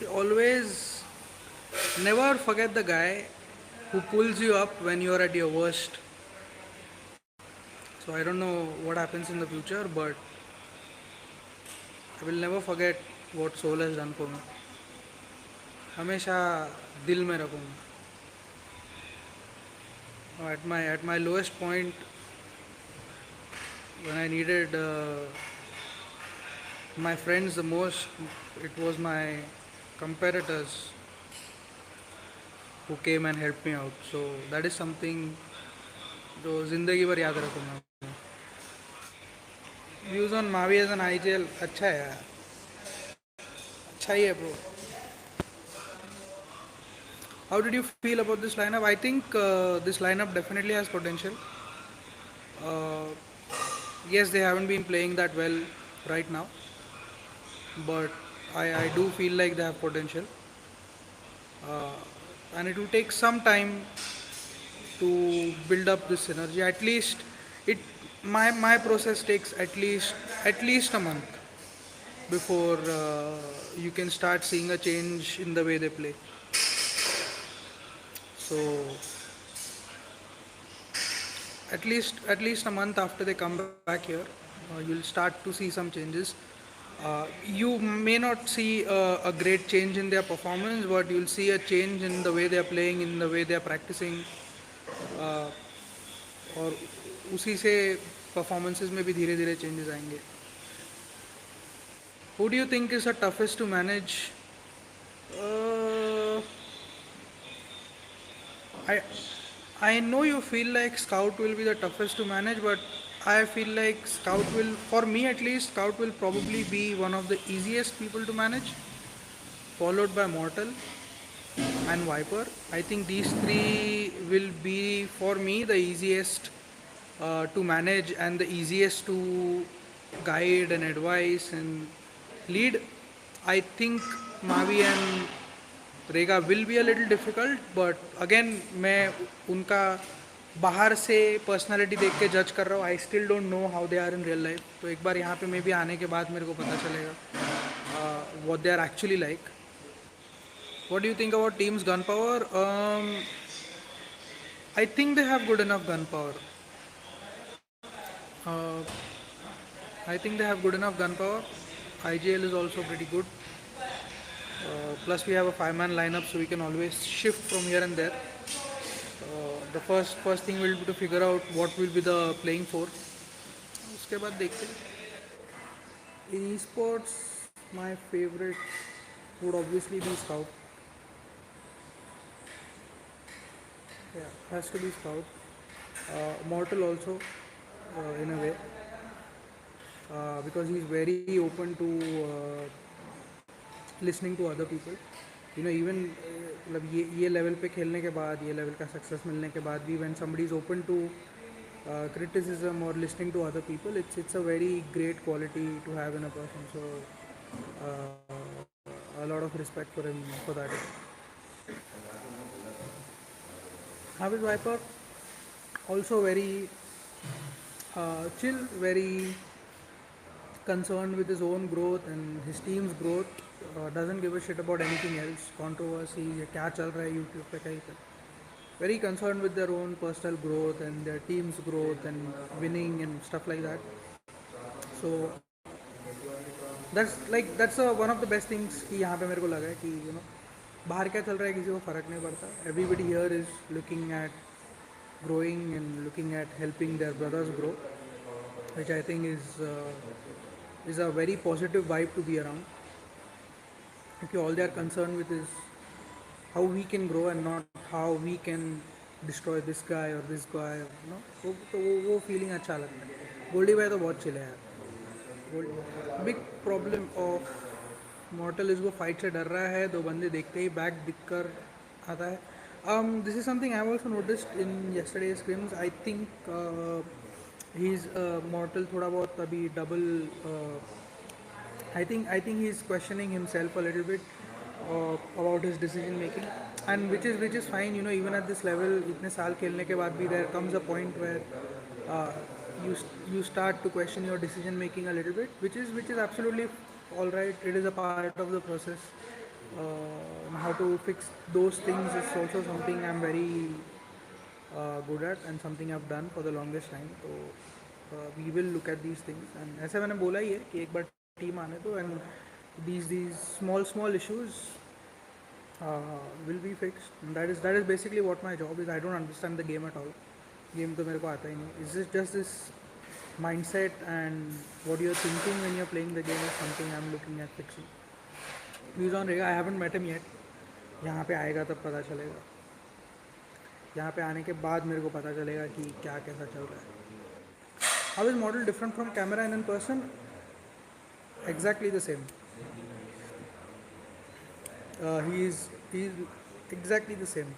always never forget the guy who pulls you up when you are at your worst. So I don't know what happens in the future, but I will never forget what Soul has done for me. हमेशा दिल में रखूँगा. At my lowest point, when I needed my friends the most, it was my competitors who came and helped me out. So that is something जो ज़िंदगी भर याद रखूँगा. Views on Mavi as an IGL अच्छा है यार. अच्छा ही है bro. How did you feel about this lineup? I think this lineup definitely has potential. Uh, yes, they haven't been playing that well right now, but I do feel like they have potential. Uh, and it will take some time to build up this synergy. At least it my process takes at least a month before you can start seeing a change in the way they play. So at least a month after they come back here, you'll start to see some changes. You may not see a great change in their performance, but you'll see a change in the way they are playing, in the way they are practicing, uh, और उसी से performances में भी धीरे धीरे changes आएंगे. Who do you think is the toughest to manage? Uh, I I know you feel like Scout will be the toughest to manage, but I feel like Scout will, for me at least, Scout will probably be one of the easiest people to manage, followed by Mortal and Viper. I think these three will be for me the easiest to manage and the easiest to guide and advise and lead. I think Mavi and Rega will be a little difficult, but again मैं उनका बाहर से personality देख के जज कर रहा हूँ. I still don't know how they are in real life. तो एक बार यहाँ पे मे भी आने के बाद मेरे को पता चलेगा what they are actually like. What do you think about teams gun power? I think they have good enough gun power. I think they have good enough gun power. IGL is also pretty good. Plus we have a five-man lineup, so we can always shift from here and there. The first thing will be to figure out what will be the playing for. उसके बाद देखते हैं. In esports, my favorite would obviously be Scout. Yeah, has to be Scout. Mortal also, in a way, because he's very open to listening to other people. Even मतलब ये level पे खेलने के बाद, ये लेवल का सक्सेस मिलने के बाद भी, when somebody is open to criticism or listening to other people, it's a very great quality to have in a person. So a lot of respect for him for that. Hafiz Viper also very chill, very concerned with his own growth and his team's growth. Doesn't give a shit about anything else. Controversy, ये क्या चल रहा है YouTube पे कहीं पे. Very concerned with their own personal growth and their team's growth and winning and stuff like that. So that's one of the best things कि यहाँ पे मेरे को लगा है कि बाहर क्या चल रहा है किसी को फ़र्क नहीं पड़ता. Everybody here is looking at growing and looking at helping their brothers grow, which I think is a very positive vibe to be around. Okay, all they are concerned with is how we can grow and not how we can destroy this guy or this guy. वो feeling अच्छा लगता है. गोल्डी भाई तो बहुत chill है यार. Big problem of मॉर्टल is वो फाइट से डर रहा है. दो बंदे देखते ही बैक दिख कर आता है. This is something I have also noticed in yesterday scrims. I think he is मॉर्टल थोड़ा बहुत अभी double. I think he's questioning himself a little bit about his decision making, and which is fine. Even at this level, इतने साल खेलने के बाद भी there comes a point where uh, you start to question your decision making a little bit, which is absolutely all right. It is a part of the process. and how to fix those things is also something I'm very good at and something I've done for the longest time. तो we will look at these things and ऐसे मैंने बोला ही है कि एक बार team आने दो and these small issues will be fixed. And that is basically what my job is. I don't understand the game at all. Game तो मेरे को आता ही नहीं. It's just this mindset and what you're thinking when you're playing the game is something I'm looking at fixing. Views on Rega, I haven't met him yet. यहाँ पे आएगा तब पता चलेगा. यहाँ पे आने के बाद मेरे को पता चलेगा कि क्या कैसा चल रहा है. How is model different from camera and in person? Exactly the same. He is exactly the same.